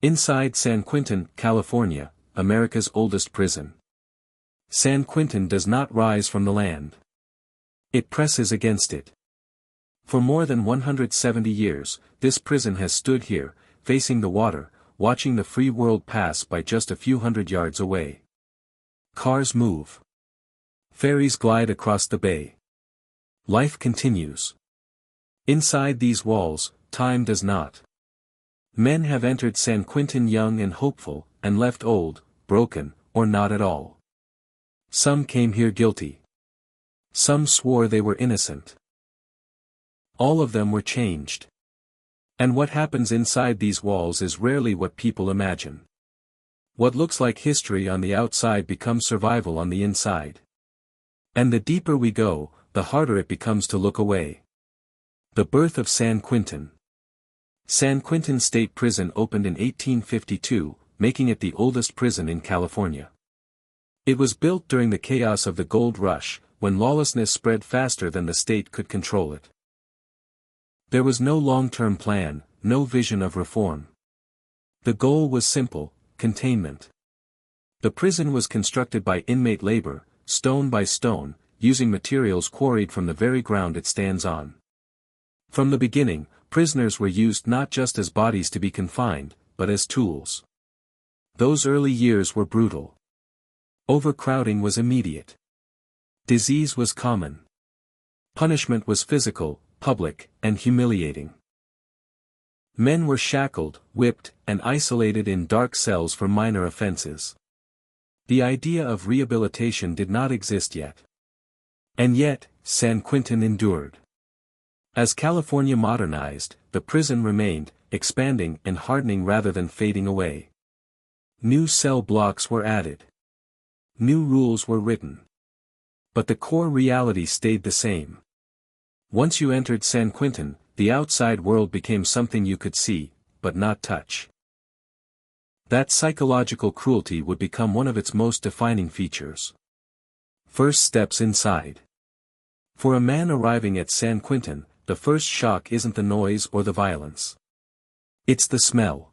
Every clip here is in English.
Inside San Quentin, California, America's oldest prison. San Quentin does not rise from the land. It presses against it. For more than 170 years, this prison has stood here, facing the water, watching the free world pass by just a few hundred yards away. Cars move. Ferries glide across the bay. Life continues. Inside these walls, time does not. Men have entered San Quentin young and hopeful, and left old, broken, or not at all. Some came here guilty. Some swore they were innocent. All of them were changed. And what happens inside these walls is rarely what people imagine. What looks like history on the outside becomes survival on the inside. And the deeper we go, the harder it becomes to look away. The birth of San Quentin. San Quentin State Prison opened in 1852, making it the oldest prison in California. It was built during the chaos of the gold rush, when lawlessness spread faster than the state could control it. There was no long-term plan, no vision of reform. The goal was simple: containment. The prison was constructed by inmate labor, stone by stone, using materials quarried from the very ground it stands on. From the beginning, prisoners were used not just as bodies to be confined, but as tools. Those early years were brutal. Overcrowding was immediate. Disease was common. Punishment was physical, public, and humiliating. Men were shackled, whipped, and isolated in dark cells for minor offenses. The idea of rehabilitation did not exist yet. And yet, San Quentin endured. As California modernized, the prison remained, expanding and hardening rather than fading away. New cell blocks were added. New rules were written. But the core reality stayed the same. Once you entered San Quentin, the outside world became something you could see, but not touch. That psychological cruelty would become one of its most defining features. First steps inside. For a man arriving at San Quentin, the first shock isn't the noise or the violence. It's the smell.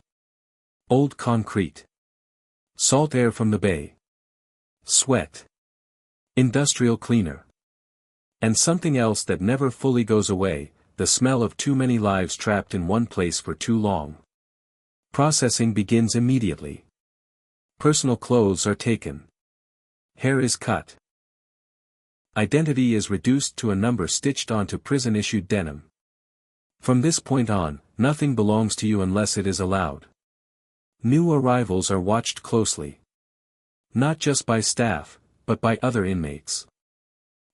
Old concrete. Salt air from the bay. Sweat. Industrial cleaner. And something else that never fully goes away, the smell of too many lives trapped in one place for too long. Processing begins immediately. Personal clothes are taken. Hair is cut. Identity is reduced to a number stitched onto prison-issued denim. From this point on, nothing belongs to you unless it is allowed. New arrivals are watched closely. Not just by staff, but by other inmates.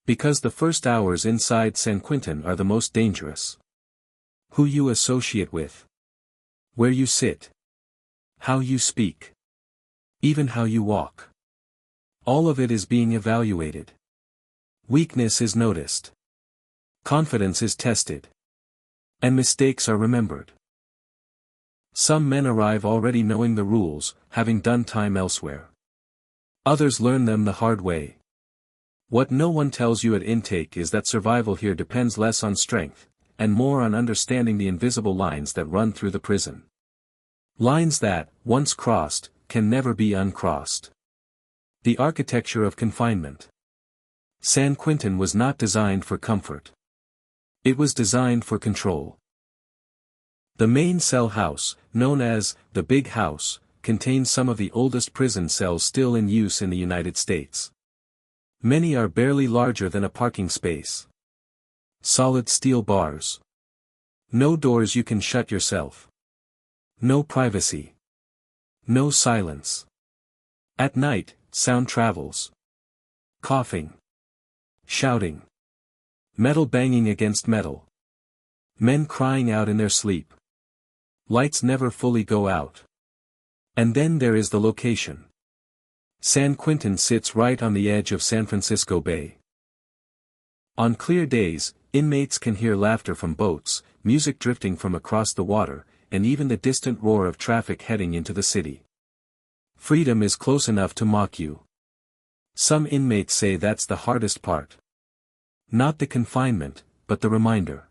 Because the first hours inside San Quentin are the most dangerous. Who you associate with. Where you sit. How you speak. Even how you walk. All of it is being evaluated. Weakness is noticed. Confidence is tested. And mistakes are remembered. Some men arrive already knowing the rules, having done time elsewhere. Others learn them the hard way. What no one tells you at intake is that survival here depends less on strength, and more on understanding the invisible lines that run through the prison. Lines that, once crossed, can never be uncrossed. The architecture of confinement. San Quentin was not designed for comfort. It was designed for control. The main cell house, known as the Big House, contains some of the oldest prison cells still in use in the United States. Many are barely larger than a parking space. Solid steel bars. No doors you can shut yourself. No privacy. No silence. At night, sound travels. Coughing. Shouting. Metal banging against metal. Men crying out in their sleep. Lights never fully go out. And then there is the location. San Quentin sits right on the edge of San Francisco Bay. On clear days, inmates can hear laughter from boats, music drifting from across the water, and even the distant roar of traffic heading into the city. Freedom is close enough to mock you. Some inmates say that's the hardest part. Not the confinement, but the reminder.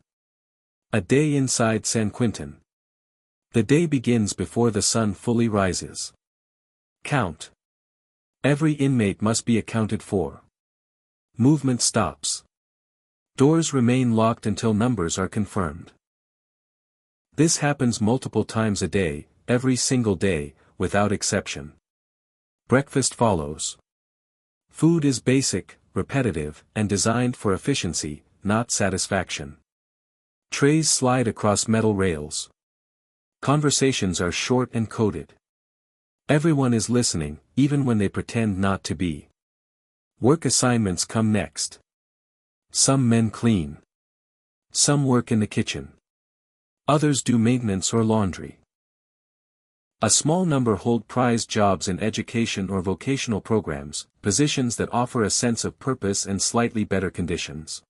A day inside San Quentin. The day begins before the sun fully rises. Count. Every inmate must be accounted for. Movement stops. Doors remain locked until numbers are confirmed. This happens multiple times a day, every single day, without exception. Breakfast follows. Food is basic, repetitive, and designed for efficiency, not satisfaction. Trays slide across metal rails. Conversations are short and coded. Everyone is listening, even when they pretend not to be. Work assignments come next. Some men clean. Some work in the kitchen. Others do maintenance or laundry. A small number hold prized jobs in education or vocational programs, positions that offer a sense of purpose and slightly better conditions.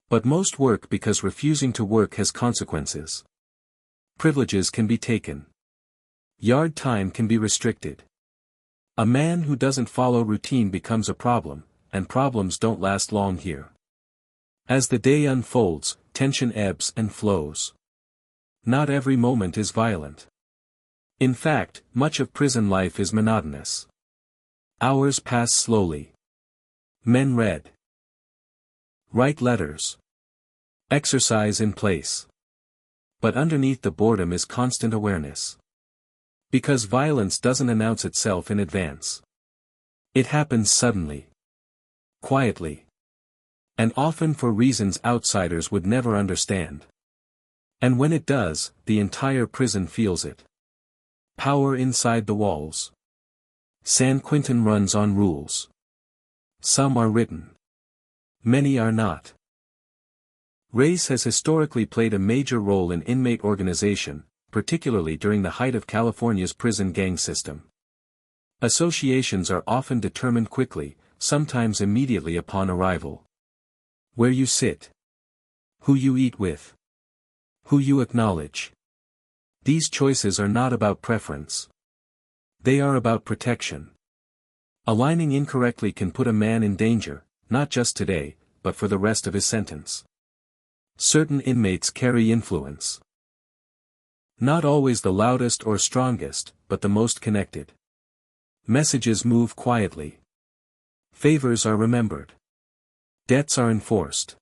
But most work because refusing to work has consequences. Privileges can be taken. Yard time can be restricted. A man who doesn't follow routine becomes a problem, and problems don't last long here. As the day unfolds, tension ebbs and flows. Not every moment is violent. In fact, much of prison life is monotonous. Hours pass slowly. Men read. Write letters. Exercise in place. But underneath the boredom is constant awareness. Because violence doesn't announce itself in advance. It happens suddenly. Quietly. And often for reasons outsiders would never understand. And when it does, the entire prison feels it. Power inside the walls. San Quentin runs on rules. Some are written. Many are not. Race has historically played a major role in inmate organization, particularly during the height of California's prison gang system. Associations are often determined quickly, sometimes immediately upon arrival. Where you sit. Who you eat with. Who you acknowledge. These choices are not about preference. They are about protection. Aligning incorrectly can put a man in danger, not just today, but for the rest of his sentence. Certain inmates carry influence. Not always the loudest or strongest, but the most connected. Messages move quietly. Favors are remembered. Debts are enforced.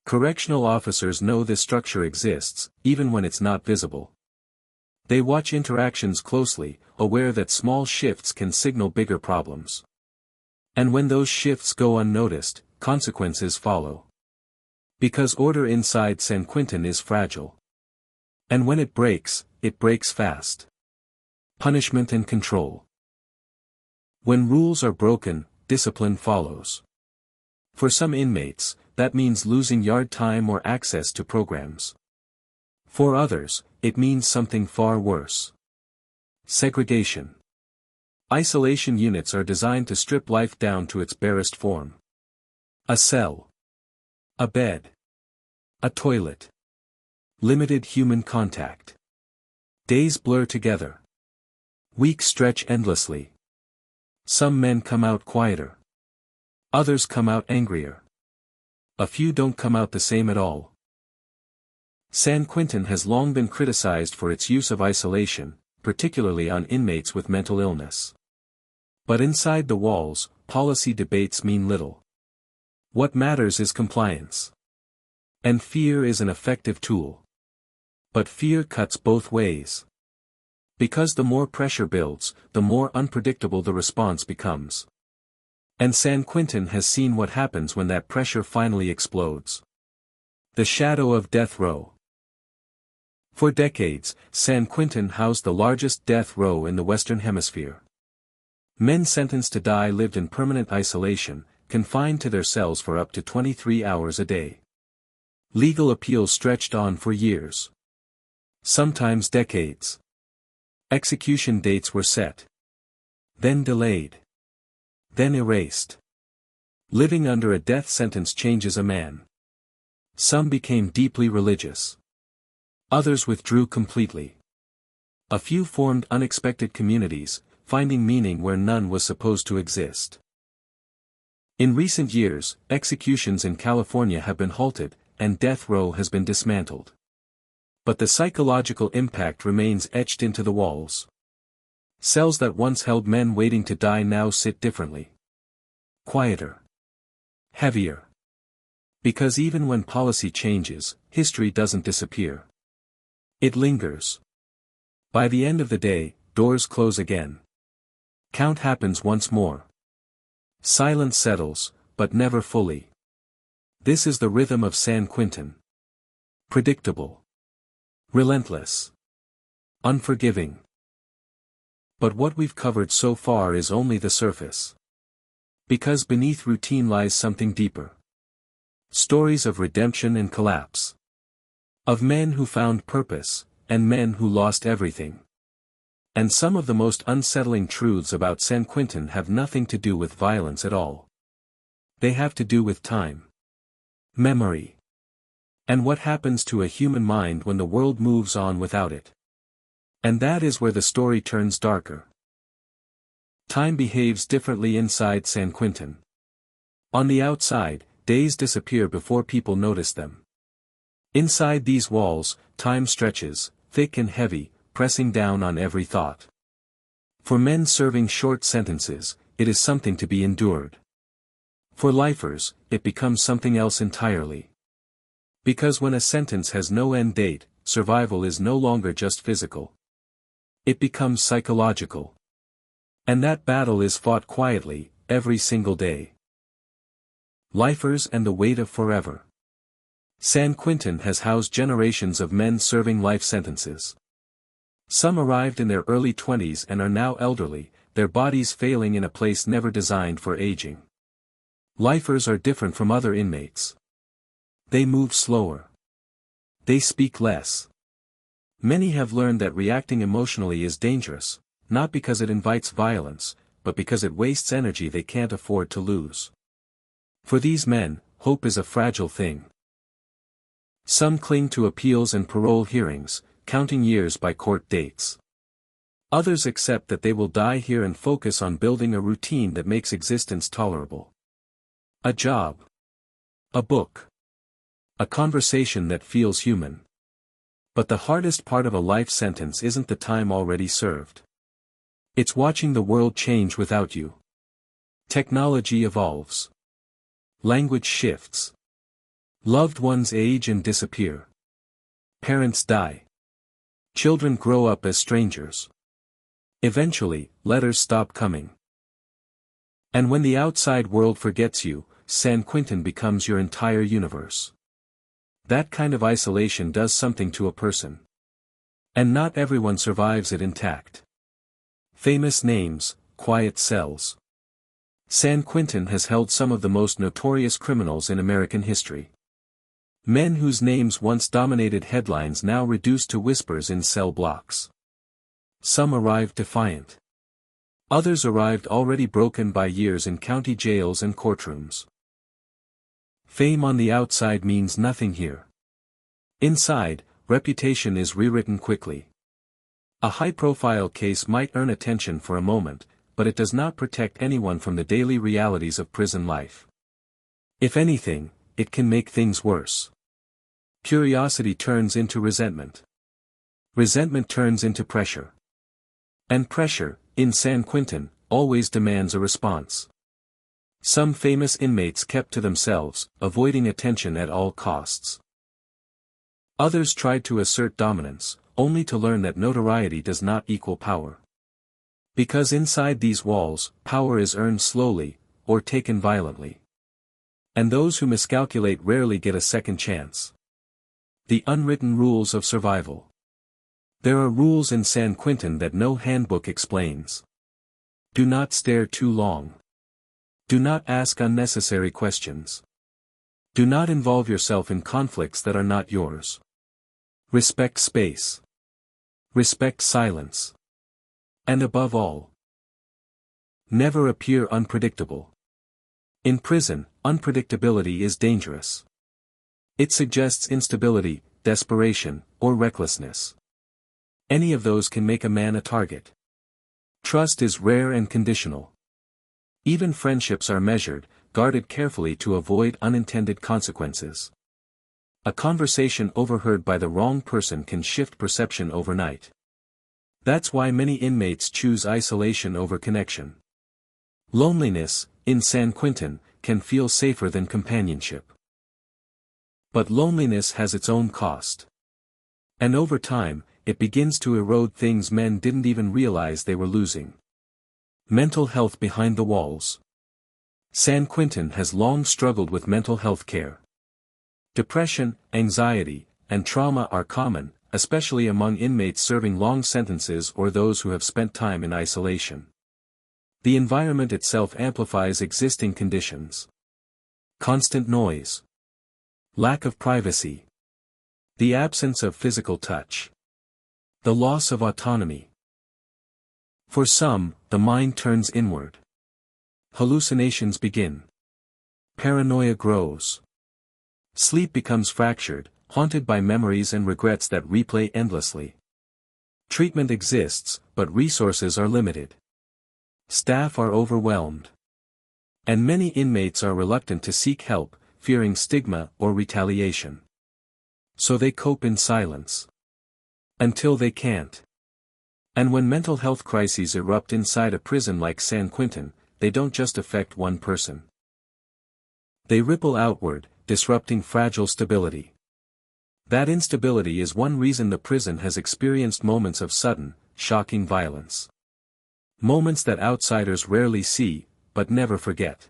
Correctional officers know this structure exists, even when it's not visible. They watch interactions closely, aware that small shifts can signal bigger problems. And when those shifts go unnoticed, consequences follow. Because order inside San Quentin is fragile. And when it breaks fast. Punishment and control. When rules are broken, discipline follows. For some inmates, that means losing yard time or access to programs. For others, it means something far worse. Segregation. Isolation units are designed to strip life down to its barest form. A cell. A bed. A toilet. Limited human contact. Days blur together. Weeks stretch endlessly. Some men come out quieter. Others come out angrier. A few don't come out the same at all. San Quentin has long been criticized for its use of isolation, particularly on inmates with mental illness. But inside the walls, policy debates mean little. What matters is compliance. And fear is an effective tool. But fear cuts both ways. Because the more pressure builds, the more unpredictable the response becomes. And San Quentin has seen what happens when that pressure finally explodes. The shadow of death row. For decades, San Quentin housed the largest death row in the Western Hemisphere. Men sentenced to die lived in permanent isolation, confined to their cells for up to 23 hours a day. Legal appeals stretched on for years. Sometimes decades. Execution dates were set. Then delayed. Then erased. Living under a death sentence changes a man. Some became deeply religious. Others withdrew completely. A few formed unexpected communities, finding meaning where none was supposed to exist. In recent years, executions in California have been halted, and death row has been dismantled. But the psychological impact remains etched into the walls. Cells that once held men waiting to die now sit differently. Quieter. Heavier. Because even when policy changes, history doesn't disappear. It lingers. By the end of the day, doors close again. Count happens once more. Silence settles, but never fully. This is the rhythm of San Quentin. Predictable. Relentless. Unforgiving. But what we've covered so far is only the surface. Because beneath routine lies something deeper. Stories of redemption and collapse. Of men who found purpose, and men who lost everything. And some of the most unsettling truths about San Quentin have nothing to do with violence at all. They have to do with time. Memory. And what happens to a human mind when the world moves on without it. And that is where the story turns darker. Time behaves differently inside San Quentin. On the outside, days disappear before people notice them. Inside these walls, time stretches, thick and heavy, pressing down on every thought. For men serving short sentences, it is something to be endured. For lifers, it becomes something else entirely. Because when a sentence has no end date, survival is no longer just physical. It becomes psychological. And that battle is fought quietly, every single day. Lifers and the weight of forever. San Quentin has housed generations of men serving life sentences. Some arrived in their early 20s and are now elderly, their bodies failing in a place never designed for aging. Lifers are different from other inmates. They move slower. They speak less. Many have learned that reacting emotionally is dangerous, not because it invites violence, but because it wastes energy they can't afford to lose. For these men, hope is a fragile thing. Some cling to appeals and parole hearings, counting years by court dates. Others accept that they will die here and focus on building a routine that makes existence tolerable. A job. A book. A conversation that feels human. But the hardest part of a life sentence isn't the time already served. It's watching the world change without you. Technology evolves. Language shifts. Loved ones age and disappear. Parents die. Children grow up as strangers. Eventually, letters stop coming. And when the outside world forgets you, San Quentin becomes your entire universe. That kind of isolation does something to a person. And not everyone survives it intact. Famous names, quiet cells. San Quentin has held some of the most notorious criminals in American history. Men whose names once dominated headlines now reduced to whispers in cell blocks. Some arrived defiant. Others arrived already broken by years in county jails and courtrooms. Fame on the outside means nothing here. Inside, reputation is rewritten quickly. A high-profile case might earn attention for a moment, but it does not protect anyone from the daily realities of prison life. If anything, it can make things worse. Curiosity turns into resentment. Resentment turns into pressure. And pressure, in San Quentin, always demands a response. Some famous inmates kept to themselves, avoiding attention at all costs. Others tried to assert dominance, only to learn that notoriety does not equal power. Because inside these walls, power is earned slowly, or taken violently. And those who miscalculate rarely get a second chance. The unwritten rules of survival. There are rules in San Quentin that no handbook explains. Do not stare too long. Do not ask unnecessary questions. Do not involve yourself in conflicts that are not yours. Respect space. Respect silence. And above all, never appear unpredictable. In prison, unpredictability is dangerous. It suggests instability, desperation, or recklessness. Any of those can make a man a target. Trust is rare and conditional. Even friendships are measured, guarded carefully to avoid unintended consequences. A conversation overheard by the wrong person can shift perception overnight. That's why many inmates choose isolation over connection. Loneliness, in San Quentin, can feel safer than companionship. But loneliness has its own cost. And over time, it begins to erode things men didn't even realize they were losing. Mental health behind the walls. San Quentin has long struggled with mental health care. Depression, anxiety, and trauma are common, especially among inmates serving long sentences or those who have spent time in isolation. The environment itself amplifies existing conditions. Constant noise. Lack of privacy. The absence of physical touch. The loss of autonomy. For some, the mind turns inward. Hallucinations begin. Paranoia grows. Sleep becomes fractured, haunted by memories and regrets that replay endlessly. Treatment exists, but resources are limited. Staff are overwhelmed. And many inmates are reluctant to seek help, fearing stigma or retaliation. So they cope in silence. Until they can't. And when mental health crises erupt inside a prison like San Quentin, they don't just affect one person. They ripple outward, disrupting fragile stability. That instability is one reason the prison has experienced moments of sudden, shocking violence. Moments that outsiders rarely see, but never forget.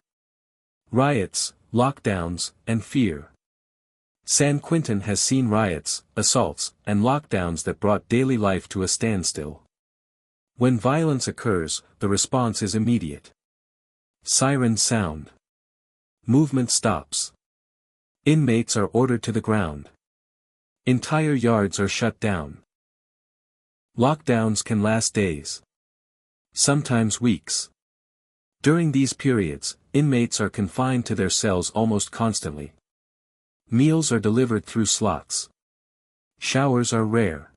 Riots, lockdowns, and fear. San Quentin has seen riots, assaults, and lockdowns that brought daily life to a standstill. When violence occurs, the response is immediate. Sirens sound. Movement stops. Inmates are ordered to the ground. Entire yards are shut down. Lockdowns can last days. Sometimes weeks. During these periods, inmates are confined to their cells almost constantly. Meals are delivered through slots. Showers are rare.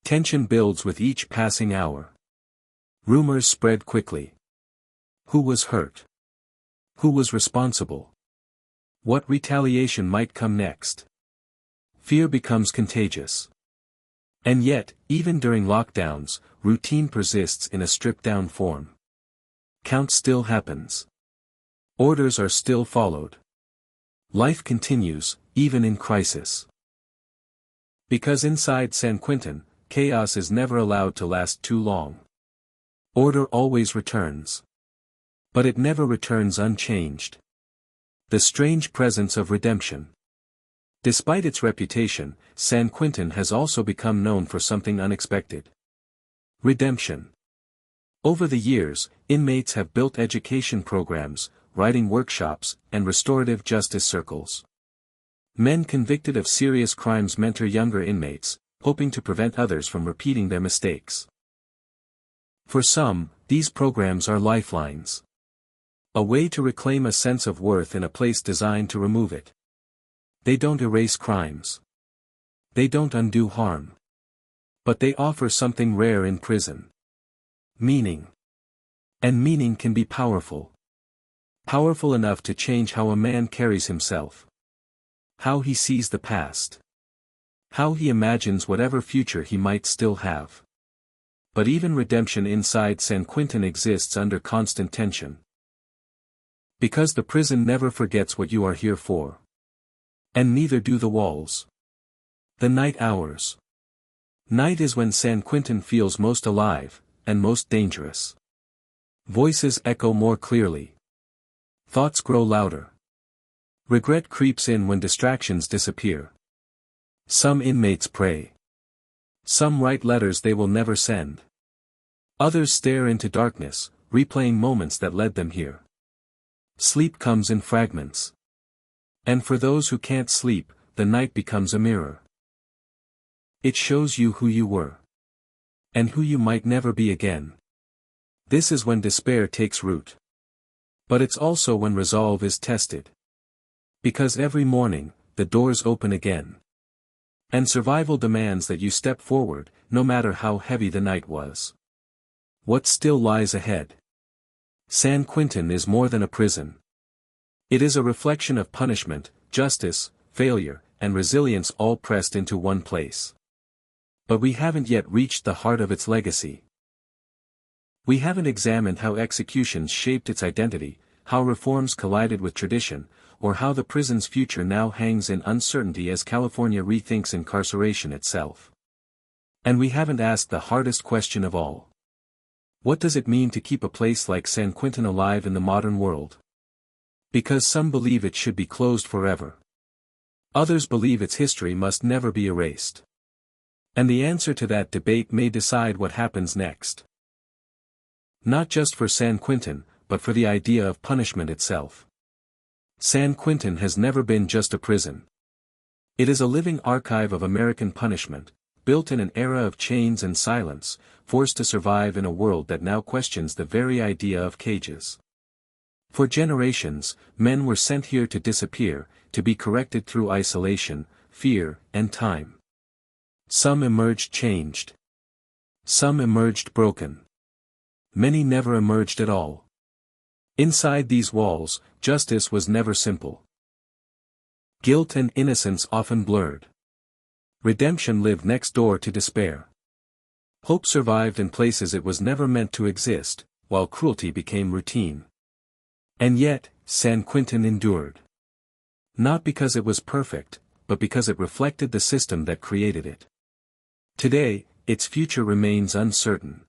Tension builds with each passing hour. Rumors spread quickly. Who was hurt? Who was responsible? What retaliation might come next? Fear becomes contagious. And yet, even during lockdowns, routine persists in a stripped-down form. Count still happens. Orders are still followed. Life continues, even in crisis. Because inside San Quentin, chaos is never allowed to last too long. Order always returns. But it never returns unchanged. The strange presence of redemption. Despite its reputation, San Quentin has also become known for something unexpected. Redemption. Over the years, inmates have built education programs, writing workshops, and restorative justice circles. Men convicted of serious crimes mentor younger inmates, hoping to prevent others from repeating their mistakes. For some, these programs are lifelines. A way to reclaim a sense of worth in a place designed to remove it. They don't erase crimes. They don't undo harm. But they offer something rare in prison. Meaning. And meaning can be powerful. Powerful enough to change how a man carries himself. How he sees the past. How he imagines whatever future he might still have. But even redemption inside San Quentin exists under constant tension. Because the prison never forgets what you are here for. And neither do the walls. The night hours. Night is when San Quentin feels most alive, and most dangerous. Voices echo more clearly. Thoughts grow louder. Regret creeps in when distractions disappear. Some inmates pray. Some write letters they will never send. Others stare into darkness, replaying moments that led them here. Sleep comes in fragments. And for those who can't sleep, the night becomes a mirror. It shows you who you were. And who you might never be again. This is when despair takes root. But it's also when resolve is tested. Because every morning, the doors open again. And survival demands that you step forward, no matter how heavy the night was. What still lies ahead? San Quentin is more than a prison. It is a reflection of punishment, justice, failure, and resilience all pressed into one place. But we haven't yet reached the heart of its legacy. We haven't examined how executions shaped its identity, how reforms collided with tradition, or how the prison's future now hangs in uncertainty as California rethinks incarceration itself. And we haven't asked the hardest question of all. What does it mean to keep a place like San Quentin alive in the modern world? Because some believe it should be closed forever. Others believe its history must never be erased. And the answer to that debate may decide what happens next. Not just for San Quentin, but for the idea of punishment itself. San Quentin has never been just a prison. It is a living archive of American punishment, built in an era of chains and silence, forced to survive in a world that now questions the very idea of cages. For generations, men were sent here to disappear, to be corrected through isolation, fear, and time. Some emerged changed. Some emerged broken. Many never emerged at all. Inside these walls, justice was never simple. Guilt and innocence often blurred. Redemption lived next door to despair. Hope survived in places it was never meant to exist, while cruelty became routine. And yet, San Quentin endured. Not because it was perfect, but because it reflected the system that created it. Today, its future remains uncertain.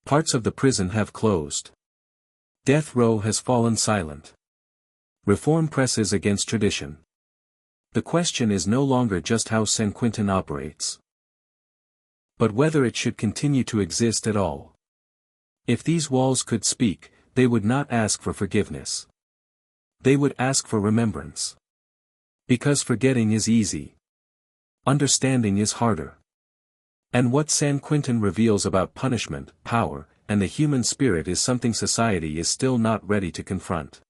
Parts of the prison have closed. Death row has fallen silent. Reform presses against tradition. The question is no longer just how San Quentin operates, but whether it should continue to exist at all. If these walls could speak, they would not ask for forgiveness. They would ask for remembrance. Because forgetting is easy. Understanding is harder. And what San Quentin reveals about punishment, power, and the human spirit is something society is still not ready to confront.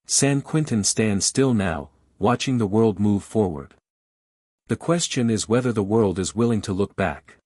San Quentin stands still now, watching the world move forward. The question is whether the world is willing to look back.